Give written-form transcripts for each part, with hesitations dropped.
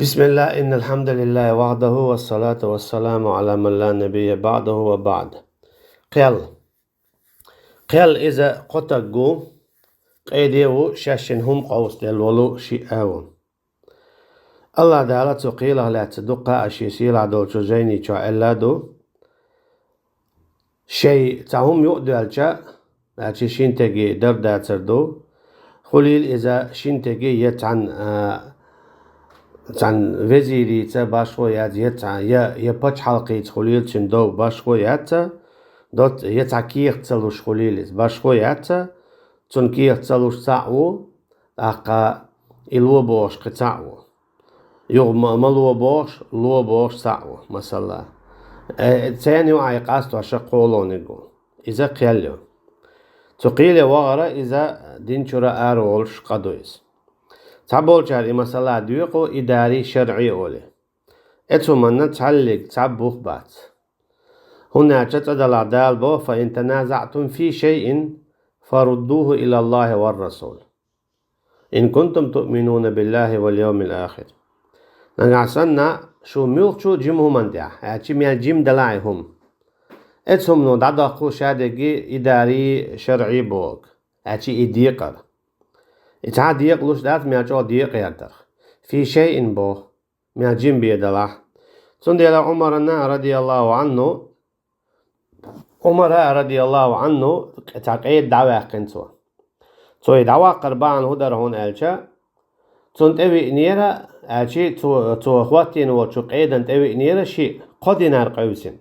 بسم الله إن الحمد لله وحده والصلاة والسلام على من لا نبي بعده وبعد. قيل إذا قتقو قيديو شاشن هم قوس دلولو شيئاو الله دالة تقيل لا تصدق أشيسيل عدو تجيني إلا شيء تهم يؤدو الجاء أشي شنتجي دردا تردو خليل إذا شنتجي يتعن عن وزيري باشويات يا باتش حلقي خليل شندو باشويات دوت يتعكير تلوش خليل باشويات تنكير تلوش تعو أقا إلو بوش قطعو يوم ملو بوش تعو مثلا تاني وعي قاستو عشقولون يقول إذا قيلو تقيل وغرا إذا دينشورا أرولش قدويس تعبول جاري مثلا ديوقو إداري شرعي أولي إتو من تعلق تعبوخ بات هنا جتد العدال بو فإن تنازعتم في شيء فردوه إلى الله والرسول إن كنتم تؤمنون بالله واليوم الآخر نعسنا شو ميلشو جمهم اندع هاتي ميال جيم دلاعهم إتهم نو دادقو شادقي إداري شرعي بوك هاتي إديقر إتها ديق لوش دات مياجو ديق يردر في شيء بو مياجين بيدلا سندي عمر رضي الله عنه تعقيد دعوة قنسوا توي دعوة قربان هدر هون ألشا تون تبي نيرا أشي تو خواتين وشو قيدا تبي نيرا شيء قدينار قوسين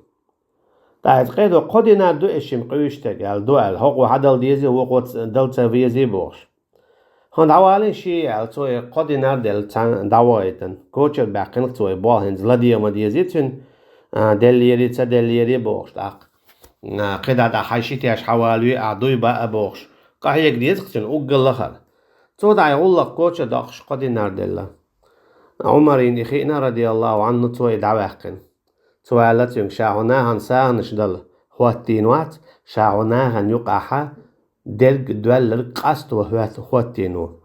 تعد قيدو قدينار دو إشيم قوشتك دو الحق وحدل ديزي وقوت دلتا فيزي بوش هون دعوالين شيء توي قدينار دل دعوائتن كوتشر باقين توي بالهنز لدي ما ديزيتن دليري بوش داق قيدا دا حيشتي اش حوالي أعدوي بقى بوش قاهيك ديزكتن أقل لخر تو دا يقول لك كوتشر داقش قدينار دل عمر ينخينا رضي الله عنه توي دعواقن توي علت ينك شاعناهن ساهنش دل هو التينوات شاعناهن يقعها دلق دولر قاست وهوات هو التينو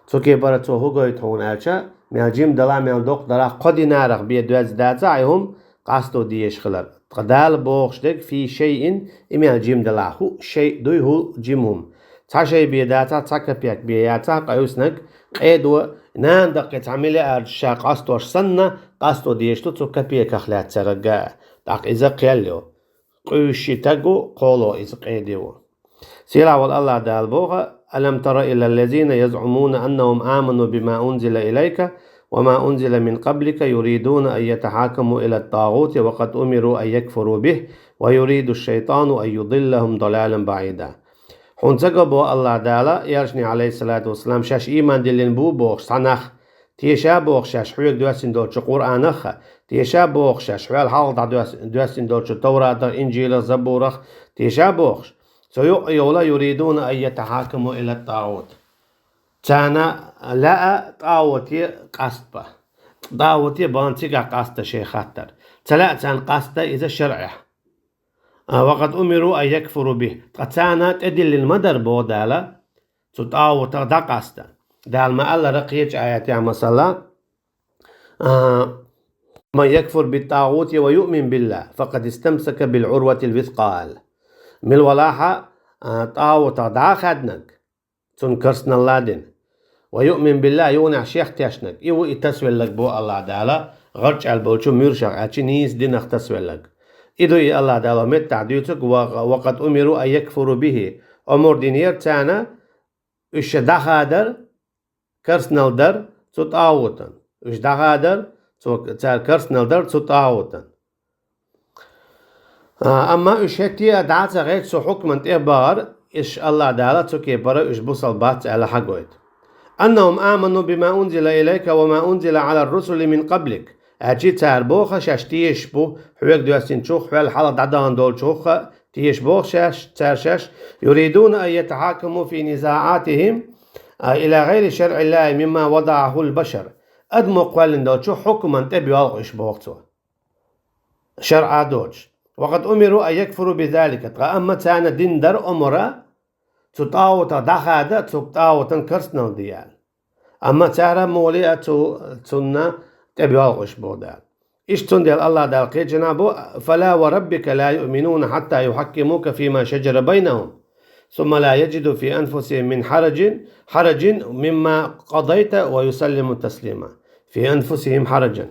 تو كي برا تو هو قويت هون ألشا ميالجيم دلا ميال دوق دلا قدينارق بيه دوز داتعيهم قاستو ديش خلر قدال بوخشدك في شيء ميالجيم دلا هو شيء دوي هو جيمهم تا شيء بيداتا تا كبيك بياتا قيوسنك قيدو نان دقي تعملي أرشا قاستوش سنة قاستو ديشتو تو كبيك أخلات سرقا داق إذا قيلو قيوشي تقو قولو إذا قيديو سيلا والله دالبوغا ألم تر إلى الذين يزعمون أنهم آمنوا بما أنزل إليك وما أنزل من قبلك يريدون أن يتحاكموا إلى الطاغوت وقد أمروا أن يكفروا به ويريد الشيطان أن يضلهم ضلالا بعيدا حنتقى بو الله دالا يرشني عليه الصلاة والسلام شاش إيمان دلين بو بوغش صنخ تيشا بوغش شاش حويق دواسين دولش قرآنخ تيشا بوغش شاش حوال حالة دواسين دولش توراة إنجيل زبورخ تيشا بوغش يولا يريدون أن يتحاكموا إلى الطاغوت تانا لا طاغوتي قصبة طاغوتي بانتيقا قصد شيخاتر تلا تان قصد إذا شرعه وقد أمروا أن يكفروا به تانا تدل المدر بودالا تطاوت دا قصد دال ما الله رقيج آياتي مثلا من يكفر بالطاغوت ويؤمن بالله فقد استمسك بالعروة الوثقال من الولاحة طاوت دا خدنك تنكرسنا اللادن ويؤمن بالله يونع شيخ تشنك يو يتسوي لك بو الله دالا غرش البوشو ميرشق عشان نيس دين اختسوي لك إذو الله دالا مت تعديتك وقد أمروا أن يكفروا به أمور دينير تانا إش دخادر كرسنال در تطاوتن إش دخادر كرسنال در تطاوتن أما إش هتي دعتا غير سو حكمة إبار إش الله دالا تكي برا إش بوصل بات على حقويت أنهم آمنوا بما أنزل إليك وما أنزل على الرسل من قبلك أجي تاربوخ شاش تيشبو حويك دواسين شوخ حوال حالة دادان دول شوخ تيشبوخ شاش تارشاش يريدون أن يتحاكموا في نزاعاتهم إلى غير شرع الله مما وضعه البشر أدمو قوالين دول شو حكما تبي والغش بوقتو شرع دوج وقد أمروا أن يكفروا بذلك أما تانا دين در أمرا تطاوتا دخادة تطاوتا كرسنال ديال أما تارا مولئة تنا تبيالغش بودال اشتندل الله دال قي جنابو فلا وربك لا يؤمنون حتى يحكموك فيما شجر بينهم ثم لا يجدوا في أنفسهم من حرج مما قضيت ويسلموا تسليما في أنفسهم حرجا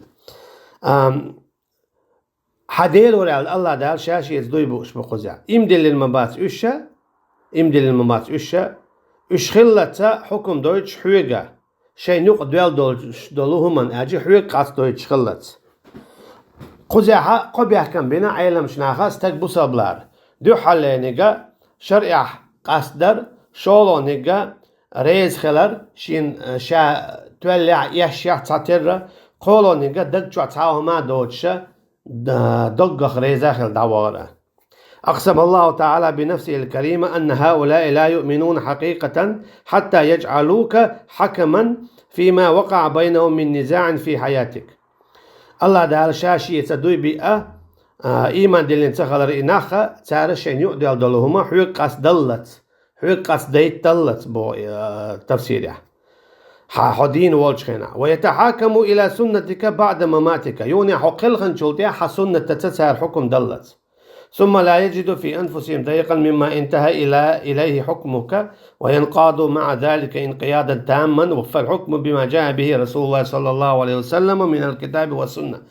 حديل ورال الله دال شاشي يزدوي بوش بقزع إمدل المبات إشا إشخلتا حكم دويتش حويقا شيء نوق دوال دولوهمان أجي حويق قاس دويتش خلت قزعها قبيح كان بنا عيلم شناخاس تك بوصابلار دو حالينيقا شرع قاسدر شولو نيقا ريز خلر شين شا تولع يشيح تاتر قولو نيقا دقشوا تعاوهما دوتشا دقخ ريزا خل دعوارا أقسم الله تعالى بنفسه الكريمة أن هؤلاء لا يؤمنون حقيقة حتى يجعلوك حكما فيما وقع بينهم من نزاع في حياتك الله دال شاشي يتدوي بيئة إيمان دلين تخلر إناخا تارشين يؤدل دلهما حوق قاس ديت دلت بو تفسيره حدين والشخنا ويتحاكم إلى سنتك بعد مماتك يوني حقل خنشولتها حسنة تتسهر حكم دلت ثم لا يجد في أنفسهم ضيقا مما انتهى إليه حكمك وينقادوا مع ذلك انقيادا تاما فالحكم بما جاء به رسول الله صلى الله عليه وسلم من الكتاب والسنة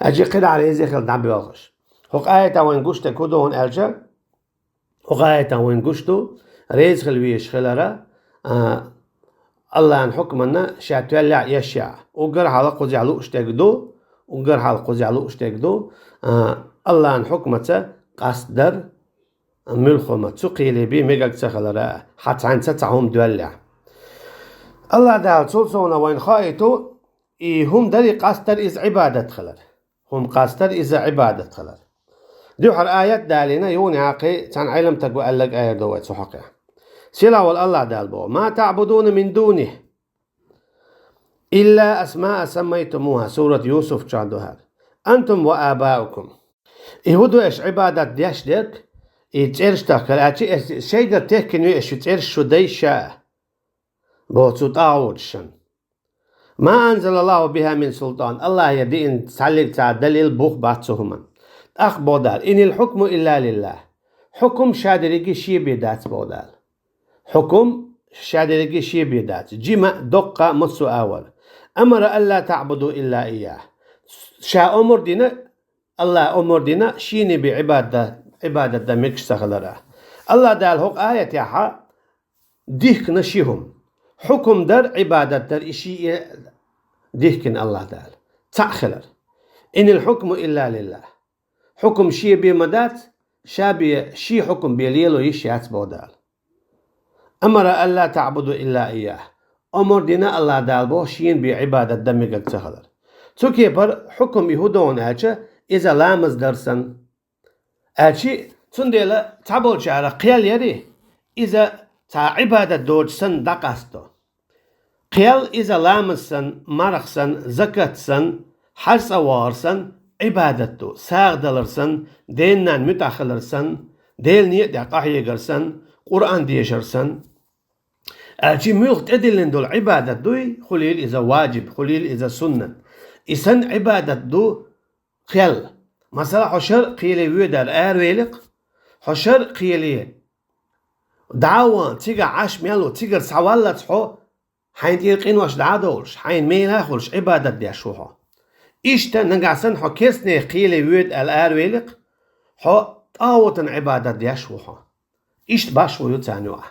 أجي قد على زيخل دعبي وغش حق آية وين قشت كدون ألجا حق آية وين قشتو ريز خلويش خلرا الله أن حكمنا شاتولع يشع وقر حلقو زعلو اشتاقدو الله أن حكمته قصدر ملخمة تقيل بي ميقاق تخلرا حتى عن تتعهم دولع الله دعال صوصونا وين خايتو هم داري قصدر إز عبادة خلر هم قصدر إز عبادة خلر دوحر آيات دالينا يوني عقي تان علم تقوى ألق آيات دوات سحقيا سلا والله دال بو ما تعبدون من دونه إلا أسماء سميتموها سورة يوسف جاندوها أنتم وآباؤكم يهودو إيش عبادة ديش ديك يتعرش تاكل أتي شيء تحكي إيش يتعرش شو ديشا بوتو تاوتشن ما أنزل الله بها من سلطان الله يدين تعلق تعدل البوخ باتسهما أخ بودال إن الحكم إلا لله حكم شادريكي شي بيدات بودال حكم شادريكي شي بيدات جمع دقة مصو أول أمر ألا تعبدوا إلا إياه شا أمر دينا الله أمر دينا شيني بعبادة دمكش سخلرا الله دال هوق آية يحا ديك نشيهم حكم در عبادة در إشي ديكن الله دال تأخلر إن الحكم إلا لله حكم شي بمدات شابي شي حكم بيليلو يشيات بودال أمر ألا تعبدوا إلا إياه أمر دينا الله دال بو شين بعبادة دمكك سخلر توكي بر حكم يهودون أجا إذا لامز درسن أجي تنديلا تعبول شعر قيال يري إذا تا عبادة دوجسن دقاستو قيال إذا لامزسن مرخسن زكاتسن حرس وارسن عبادتو ساغدلرسن دينن متأخلرسن ديل نيت قاحية قرسن قرآن ديشرسن أجي ميوخت أدلن دول عبادة دوي خليل إذا واجب خليل إذا سنة إسن عبادة دو خيال مثلا حشر قيلي ويدر ويلق حشر قيلي دعوان تيجا عاش ميلو تيجر سوالت حو حين تيرقين واش دعادولش حين ميلا خلش عبادة ديشوها إشتا نقاسن حو كيسني قيلي ويد ويلق حو طاوتن عبادة ديشوها إشت باشو يتانيوه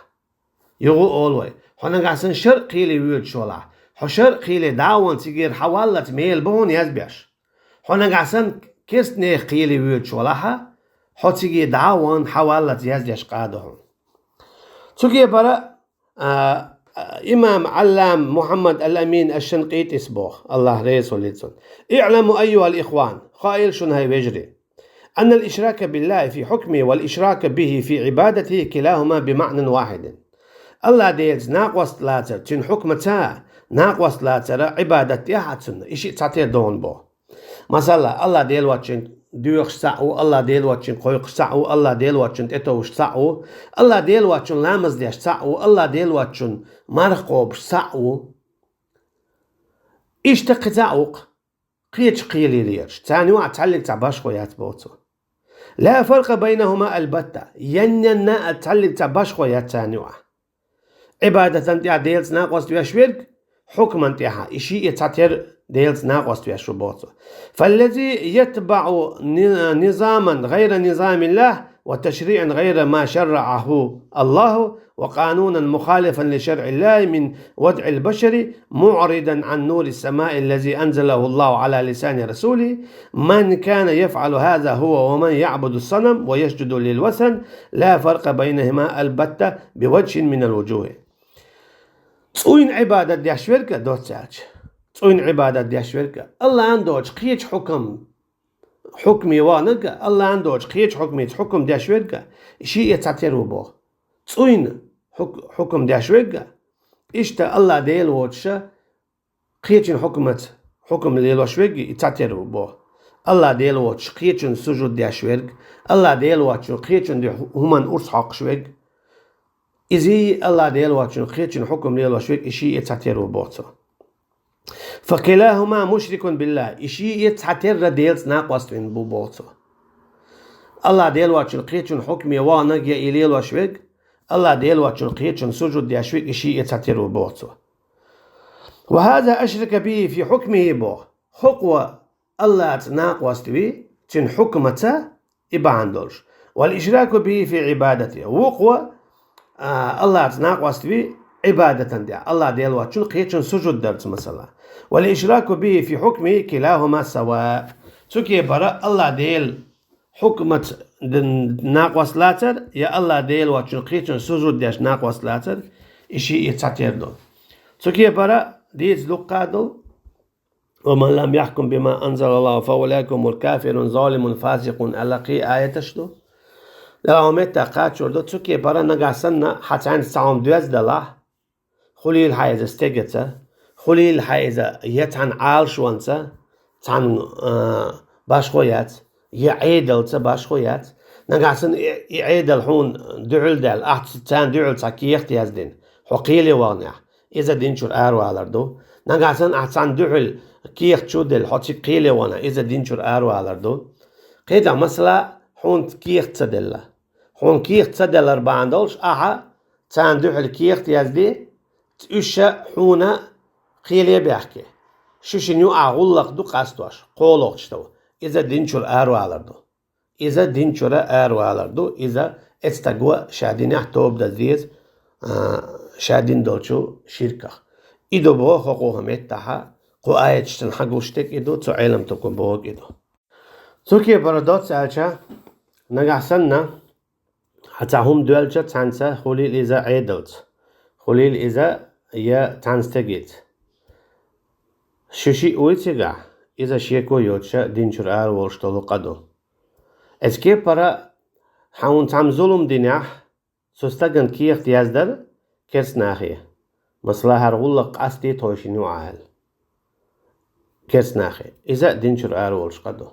يغو أولوي حو نقاسن شر قيلي ويد شولا حشر قيلي دعوان تيجر حوالت ميل بون يزبيش حو نقاسن كيسني قيلي ويد شولاها حو تيجي دعوان حوالت يزبيش قادهم تيجي برا إمام علام محمد الأمين الشنقيطي اسبوخ الله ريس وليتسون اعلموا أيها الإخوان قائل شنهي بيجري أن الإشراك بالله في حكمه والإشراك به في عبادته كلاهما بمعنى واحد الله ديلز ناقوست لاتر تن حكمتا ناقوست لاتر عبادتي حتسن إشي تعطيه دون بو مثلا الله ديل واتشن ديوخ ساعو الله ديل واتشن قويق ساعو الله ديل واتشن اتوش ساعو الله ديل واتشن لامز ديش ساعو الله ديل واتشن مرقوب ساعو إشتق ساعوق قيتش قيلي ليرش تاني واحد تعلق تعباش خويات بوتو لا فرق بينهما البتة يننا تعلق تعباش خويات تاني واحد عبادة انتيا ديلز ناقوس بيا شويرك حكم انتيا إشي يتعتر ديلز ناقوس بيا شبوتو فالذي يتبع نظاما غير نظام الله وتشريعا غير ما شرعه الله وقانونا مخالفا لشرع الله من ودع البشر معرضا عن نور السماء الذي أنزله الله على لسان رسوله من كان يفعل هذا هو ومن يعبد الصنم ويسجد للوثن لا فرق بينهما البتة بوجه من الوجوه تسوين عبادة دي شويركا دوتساج تسوين عبادة دي شويركا الله عنده قيش حكمي وانك الله عنده قيش حكم دي شويركا شيء يتعتروا به تسوين حكم دي شويركا إشتا الله ديل واتشا قيش حكم ليلو شويركا يتعتروا به الله ديل واتش قيش سجود دي شويركا الله ديل واتش قيش دي همان أرس حق شويركا إذا الله ديل واتشن خيتشن حكم ليل وشويك إشي يتحتر بوتو فكلاهما مشرك بالله إشي يتحتر ديلز ناقوستين بوتو الله ديل واتشن خيتشن حكم يوانا جي إليل وشويك الله ديل واتشن خيتشن سجود دي شويك إشي يتحتر بوتو وهذا أشرك به في حكمه بو حقوة الله تناقوستوي تن حكمته إباندولش والإشراك به في عبادته وقوة الله تناقوست به عبادة دي الله ديل واتشن قيتشن سجود درت مثلا والإشراك به في حكمه كلاهما سواء سكي برا الله ديل حكمة ناقوس لاتر يا الله ديل واتشن قيتشن سجود ديش ناقوس لاتر إشي يتساتير دول سكي برا ديز لقادو ومن لم يحكم بما أنزل الله فأولئك هم الكافر ظالم فاسق ألقي آية تشدو لعومت تقاط شردو تسوكي برا نقاسنا حتى عند ساعم دوز دلا خليل حايزة استيقظة خليل حايزة يتعن عال شوانسة تعن باشخويات يعيدل باشخويات نقاسن يعيدل حون دعل دال أحتان دعل ساكيخت يزدين حقيلي واغنع إذا دينشور آرو عالردو نقاسن أحتان دعل كيخت شودل حتى قيلي وانا إذا دينشور آرو عالردو قيدا مثلا حون كيخت سدلا حون كيخت سدل أربعان دولش أها تان دعل كيخت يزدي تأشى حونا قيلي بيحكي شوشنيو أغلق دو قاستواش قولوك شتو إذا دينشور آرو عالردو إذا دينشور آرو عالردو إذا استقوى شادين احتوب دزيز شادين دولشو شركة إدو بو خقو هميت تاها قو آية شتن حقوشتك إدو تو علم تكون بوك إدو توكي بردوت سالشا نقعسنا حتى هم دولشا تانسا خليل إذا عيدلت خليل إذا يا تانستجيت شوشي اويتيغا إذا شيكو يوتشا دينشور آر وولشتولو قدو اسكي برا حاون تعم ظلم دينيح سوستاقن كيخت يزدر كرس ناخيه مثلا هرغلق أستي توشينيو عال كرس ناخيه إذا دينشور آر وولش قدو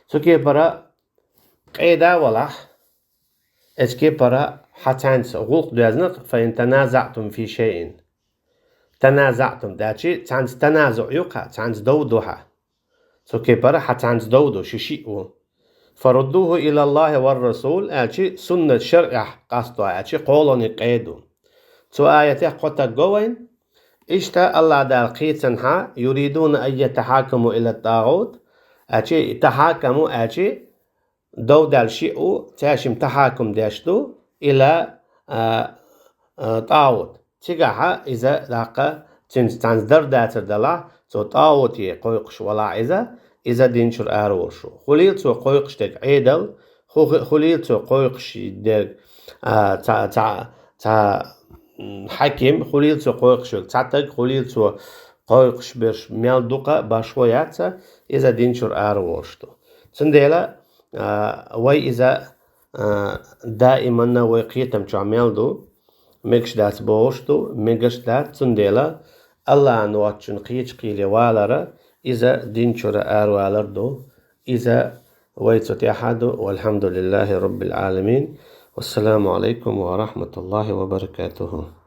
سوكي برا قيدا ولاح اسكي برا حتانس غلق دوازنق فإن تنازعتم في شيء تنازعتم داتشي تانس تنازع يوقع تانس دودوها سوكي برا حتانس دودو شيشيئو فردوه إلى الله والرسول أشي سنة شرع قصدو أشي قولوني قيدو تو آياته قطة قوين إشتا الله دار قيتنها يريدون أن يتحاكموا إلى الطاغوت أشي تحاكموا أشي دو دال شيئو تاشم تحاكم داشتو إلى طاغوت تيجاها إذا لاقا تنستنزدر داتر دلا تو طاغوتي قويقش ولا إذا دينشر آرورشو خليل تو قويقش دك عيدل خليل تو قويقش دك تا حكيم خليل تو قويقش تعتق خليل تو قويقش برش ميلدوقة باشويات إذا دينشر آرورشتو تنديلا وي إذا دائما ويقيتم شو عملدو ميكش دات بوشتو ميكش دات تنديلا الله نواتشن قيش قيلي والارا إذا دينشور آروالردو إذا ويتتحدو والحمد لله رب العالمين والسلام عليكم ورحمة الله وبركاته